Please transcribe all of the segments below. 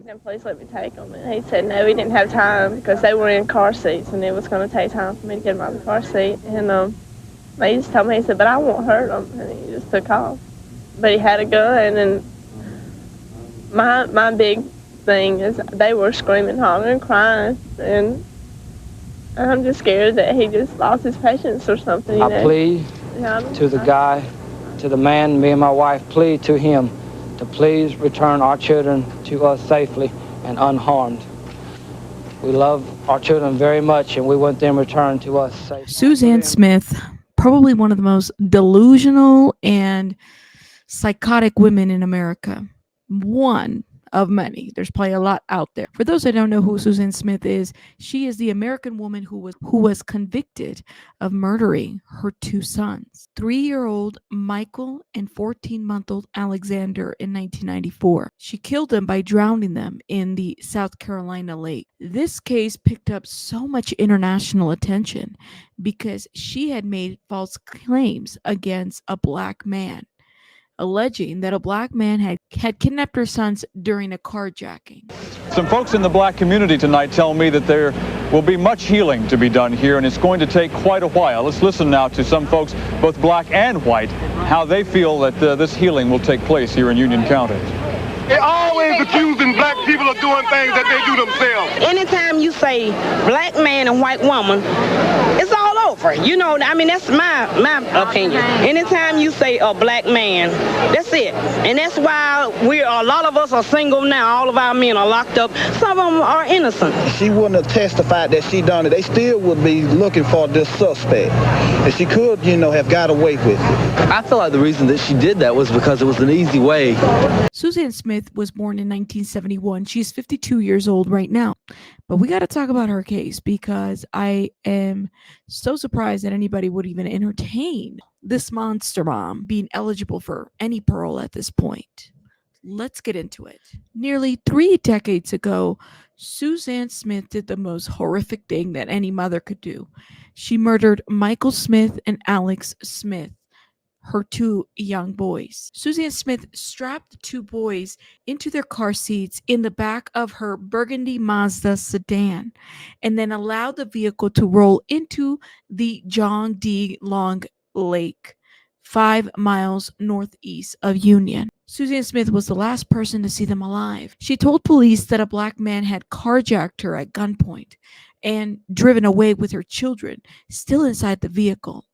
And police let me take him, and he said no, he didn't have time because they were in car seats, and it was going to take time for me to get him out of the car seat. And he just told me, he said, but I won't hurt him, and he just took off. But he had a gun, and my big thing is they were screaming, hollering, crying, and I'm just scared that he just lost his patience or something. You know? I plead to the guy, to the man, me and my wife plead to him to please return our children to us safely and unharmed. We love our children very much, and we want them returned to us safely. Suzanne Smith, probably one of the most delusional and psychotic women in America. One of many. There's probably a lot out there. For those that don't know who Suzanne Smith is, she is the American woman who was convicted of murdering her two sons, 3-year-old Michael and 14-month-old Alexander, in 1994. She killed them by drowning them in the South Carolina lake. This case picked up so much international attention because she had made false claims against a black man, alleging that a black man had kidnapped her sons during a carjacking. Some folks in the black community tonight tell me that there will be much healing to be done here, and it's going to take quite a while. Let's listen now to some folks, both black and white, how they feel that this healing will take place here in Union County. They're always accusing black people of doing things that they do themselves. Anytime you say black man and white woman, it's all over. You know, I mean, that's my opinion. Anytime you say a black man, that's it. And that's why a lot of us are single now. All of our men are locked up. Some of them are innocent. She wouldn't have testified that she done it. They still would be looking for this suspect. And she could, have got away with it. I feel like the reason that she did that was because it was an easy way. Suzanne Smith was born in 1971. She's 52 years old right now. But we got to talk about her case because I am so surprised that anybody would even entertain this monster mom being eligible for any parole at this point. Let's get into it. Nearly 3 decades ago, Suzanne Smith did the most horrific thing that any mother could do. She murdered Michael Smith and Alex Smith, her two young boys. Suzanne Smith strapped the two boys into their car seats in the back of her burgundy Mazda sedan and then allowed the vehicle to roll into the John D. Long Lake, 5 miles northeast of Union. Suzanne Smith was the last person to see them alive. She told police that a black man had carjacked her at gunpoint and driven away with her children, still inside the vehicle.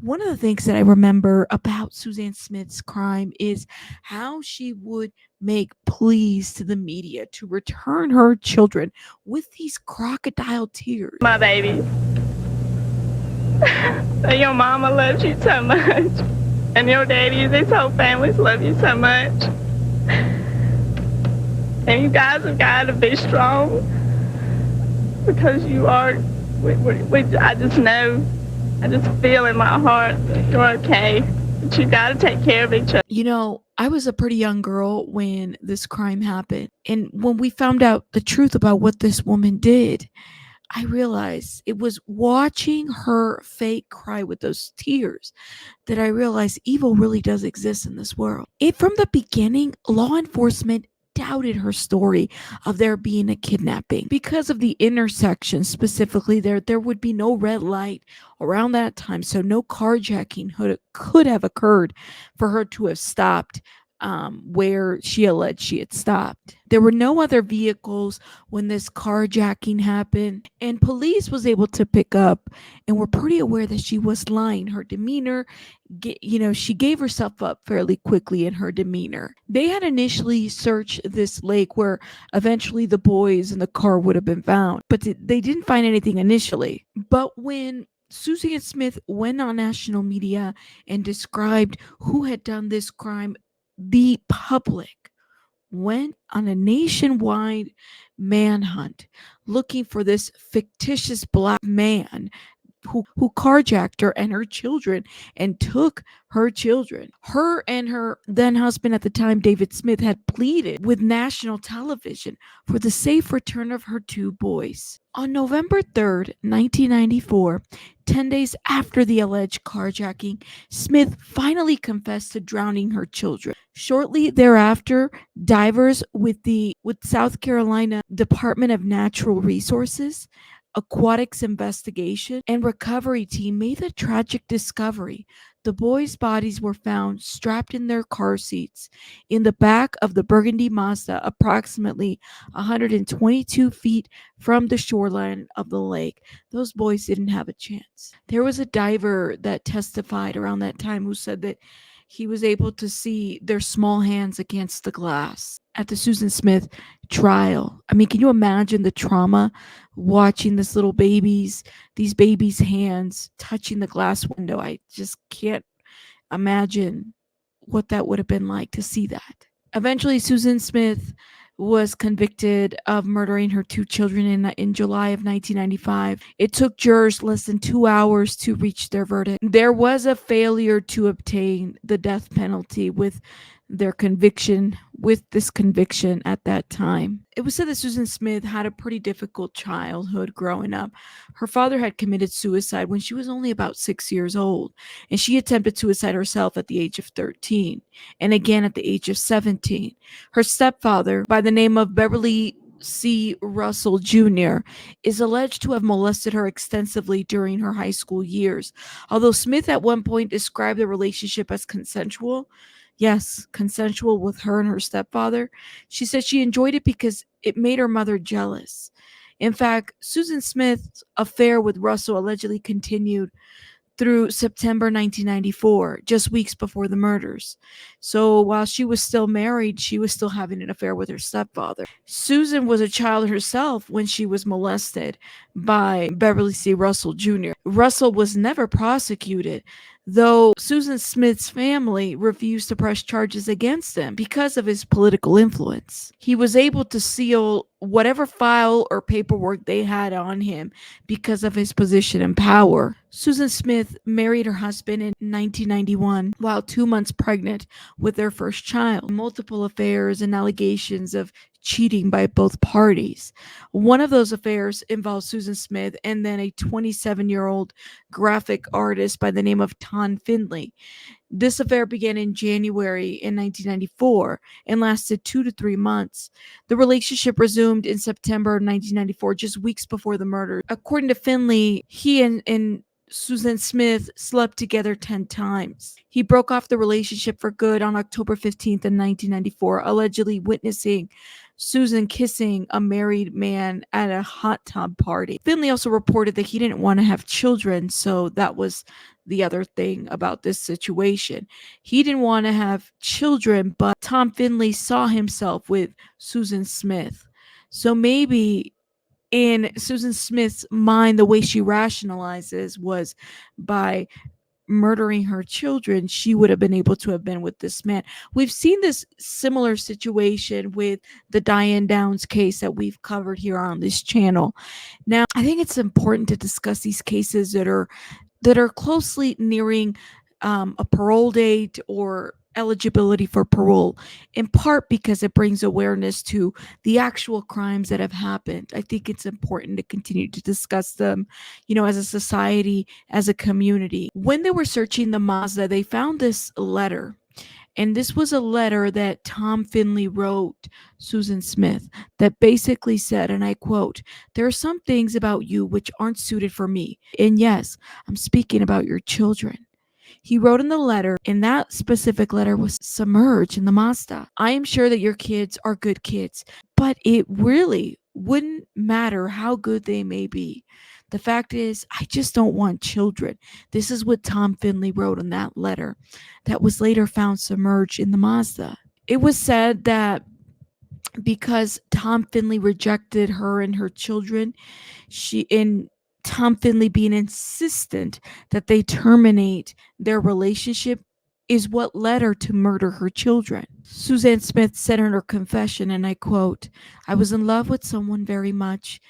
One of the things that I remember about Suzanne Smith's crime is how she would make pleas to the media to return her children with these crocodile tears. My baby. Your mama loves you so much. And your daddy, these whole families love you so much. And you guys have got to be strong. Because you are, I just know, I just feel in my heart that you're okay. But you got to take care of each other. I was a pretty young girl when this crime happened. And when we found out the truth about what this woman did, I realized it was watching her fake cry with those tears that I realized evil really does exist in this world. From the beginning, law enforcement doubted her story of there being a kidnapping because of the intersection. Specifically, there would be no red light around that time, so no carjacking could have occurred for her to have stopped where she alleged she had stopped. There were no other vehicles when this carjacking happened, and police was able to pick up and were pretty aware that she was lying. Her demeanor, she gave herself up fairly quickly in her demeanor. They had initially searched this lake where eventually the boys and the car would have been found, but they didn't find anything initially. But when Suzanne Smith went on national media and described who had done this crime, the public went on a nationwide manhunt looking for this fictitious black man who carjacked her and her children and took her children. Her and her then husband at the time, David Smith, had pleaded with national television for the safe return of her two boys. On November 3rd, 1994, 10 days after the alleged carjacking, Smith finally confessed to drowning her children. Shortly thereafter, divers with South Carolina Department of Natural Resources Aquatics Investigation and Recovery Team made the tragic discovery. The boys' bodies were found strapped in their car seats in the back of the Burgundy Mazda, approximately 122 feet from the shoreline of the lake. Those boys didn't have a chance. There was a diver that testified around that time who said that he was able to see their small hands against the glass at the Susan Smith trial. I mean, can you imagine the trauma watching these babies' hands touching the glass window? I just can't imagine what that would have been like to see that. Eventually, Susan Smith was convicted of murdering her two children in July of 1995. It took jurors less than 2 hours to reach their verdict. There was a failure to obtain the death penalty with this conviction at that time. It was said that Susan Smith had a pretty difficult childhood growing up. Her father had committed suicide when she was only about 6 years old, and she attempted suicide herself at the age of 13, and again at the age of 17. Her stepfather, by the name of Beverly C. Russell Jr., is alleged to have molested her extensively during her high school years. Although Smith at one point described the relationship as consensual, yes, consensual with her and her stepfather, she said she enjoyed it because it made her mother jealous. In fact, Susan Smith's affair with Russell allegedly continued through September 1994, just weeks before the murders. So while she was still married, she was still having an affair with her stepfather. Susan was a child herself when she was molested by Beverly C. Russell Jr. Russell was never prosecuted, though Susan Smith's family refused to press charges against him because of his political influence. He was able to seal whatever file or paperwork they had on him because of his position and power. Susan Smith married her husband in 1991 while 2 months pregnant with their first child. Multiple affairs and allegations of cheating by both parties. One of those affairs involved Susan Smith and then a 27-year-old graphic artist by the name of Tom Findlay. This affair began in January in 1994 and lasted 2 to 3 months. The relationship resumed in September 1994, just weeks before the murder. According to Findlay, he and Susan Smith slept together 10 times. He broke off the relationship for good on October 15th in 1994, allegedly witnessing Susan kissing a married man at a hot tub party. Finley also reported that he didn't want to have children, so that was the other thing about this situation. He didn't want to have children, but Tom Finley saw himself with Susan Smith. So maybe in Susan Smith's mind, the way she rationalizes was by murdering her children, she would have been able to have been with this man. We've seen this similar situation with the Diane Downs case that we've covered here on this channel. Now, I think it's important to discuss these cases that are closely nearing a parole date or eligibility for parole, in part because it brings awareness to the actual crimes that have happened. I think it's important to continue to discuss them, as a society, as a community. When they were searching the Mazda, they found this letter. And this was a letter that Tom Finley wrote Susan Smith that basically said, and I quote, "There are some things about you which aren't suited for me. And yes, I'm speaking about your children." He wrote in the letter, and that specific letter was submerged in the Mazda. "I am sure that your kids are good kids, but it really wouldn't matter how good they may be. The fact is, I just don't want children." This is what Tom Finley wrote in that letter that was later found submerged in the Mazda. It was said that because Tom Finley rejected her and her children, Tom Finley being insistent that they terminate their relationship is what led her to murder her children. Suzanne Smith said in her confession, and I quote, "I was in love with someone very much,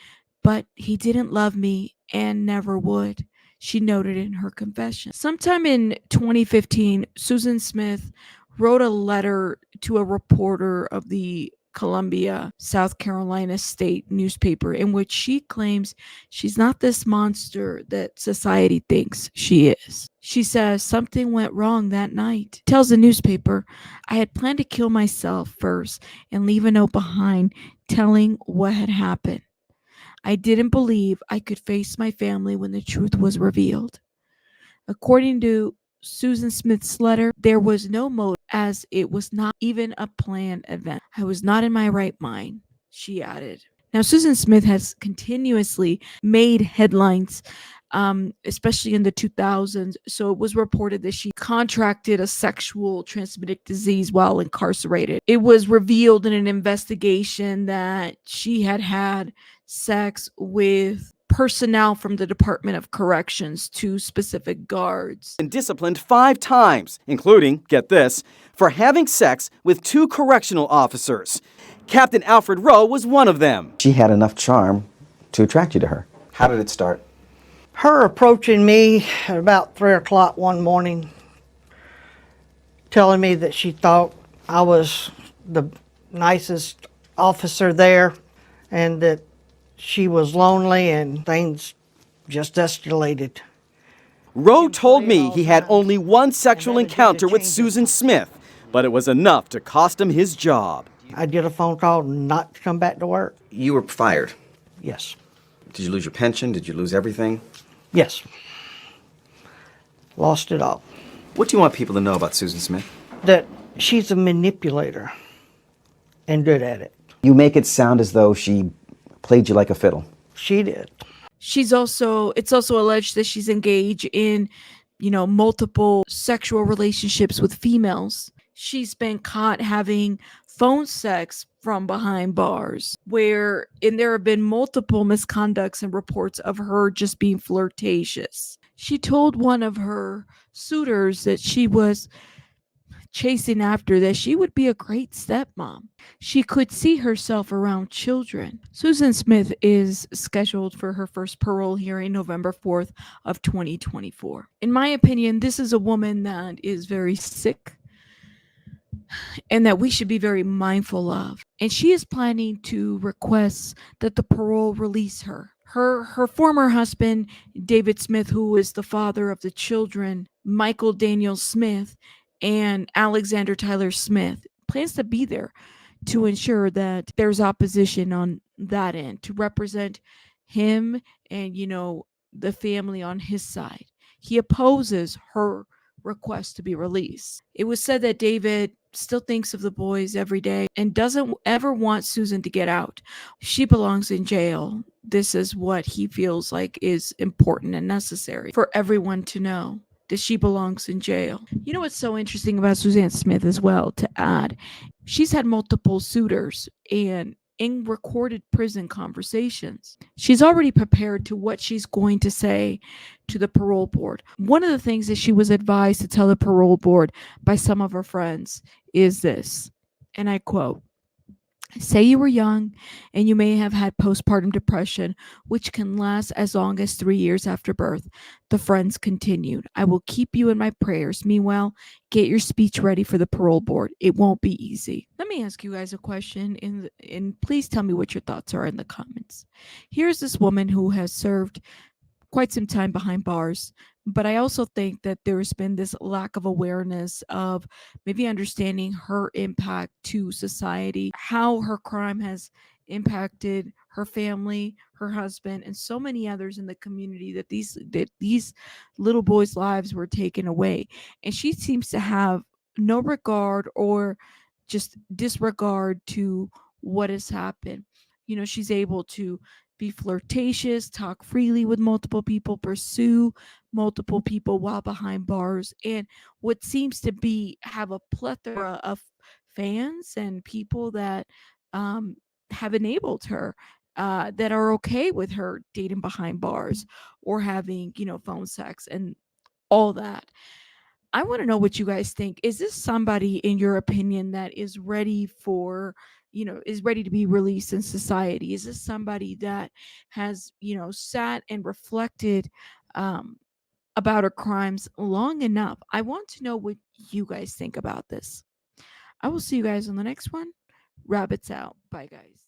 but he didn't love me and never would." she noted in her confession. Sometime in 2015, Susan Smith wrote a letter to a reporter of the Columbia, South Carolina state newspaper in which she claims she's not this monster that society thinks she is. She says something went wrong that night. Tells the newspaper, I had planned to kill myself first and leave a note behind telling what had happened. I didn't believe I could face my family when the truth was revealed. According to Susan Smith's letter, there was no motive as it was not even a planned event. I was not in my right mind, she added. Now, Susan Smith has continuously made headlines, especially in the 2000s. So it was reported that she contracted a sexual transmitted disease while incarcerated. It was revealed in an investigation that she had had sex with personnel from the Department of Corrections, two specific guards. And disciplined 5 times, including, get this, for having sex with 2 correctional officers. Captain Alfred Rowe was one of them. She had enough charm to attract you to her. How did it start? Her approaching me at about 3 o'clock one morning, telling me that she thought I was the nicest officer there and that she was lonely, and things just escalated. Rowe told me he had only one sexual encounter with Susan Smith, but it was enough to cost him his job. I did a phone call not to come back to work. You were fired. Yes. Did you lose your pension? Did you lose everything? Yes. Lost it all. What do you want people to know about Susan Smith? That she's a manipulator and good at it. You make it sound as though she played you like a fiddle. She did. It's also alleged that she's engaged in, multiple sexual relationships with females. She's been caught having phone sex from behind bars, and there have been multiple misconducts and reports of her just being flirtatious. She told one of her suitors that she was chasing after that she would be a great stepmom. She could see herself around children. Susan Smith is scheduled for her first parole hearing November 4th of 2024. In my opinion, this is a woman that is very sick and that we should be very mindful of. And she is planning to request that the parole release her. Her former husband, David Smith, who is the father of the children, Michael Daniel Smith, and Alexander Tyler Smith, plans to be there to ensure that there's opposition on that end, to represent him and, the family on his side. He opposes her request to be released. It was said that David still thinks of the boys every day and doesn't ever want Susan to get out. She belongs in jail. This is what he feels like is important and necessary for everyone to know. That she belongs in jail. You know what's so interesting about Suzanne Smith as well, to add, she's had multiple suitors, and in recorded prison conversations, she's already prepared to what she's going to say to the parole board. One of the things that she was advised to tell the parole board by some of her friends is this, and I quote, say you were young and you may have had postpartum depression, which can last as long as 3 years after birth. The friends continued, I will keep you in my prayers. Meanwhile, get your speech ready for the parole board. It won't be easy. Let me ask you guys a question, and please tell me what your thoughts are in the comments. Here's this woman who has served quite some time behind bars, but I also think that there's been this lack of awareness of maybe understanding her impact to society, how her crime has impacted her family, her husband, and so many others in the community, that these little boys' lives were taken away. And she seems to have no regard or just disregard to what has happened. She's able to be flirtatious, talk freely with multiple people, pursue multiple people while behind bars, and what seems to have a plethora of fans and people that have enabled her, that are okay with her dating behind bars or having, phone sex and all that. I want to know what you guys think. Is this somebody, in your opinion, that is ready to be released in society? Is this somebody that has, sat and reflected about her crimes long enough. I want to know what you guys think about this. I will see you guys on the next one. Rabbits out. Bye, guys.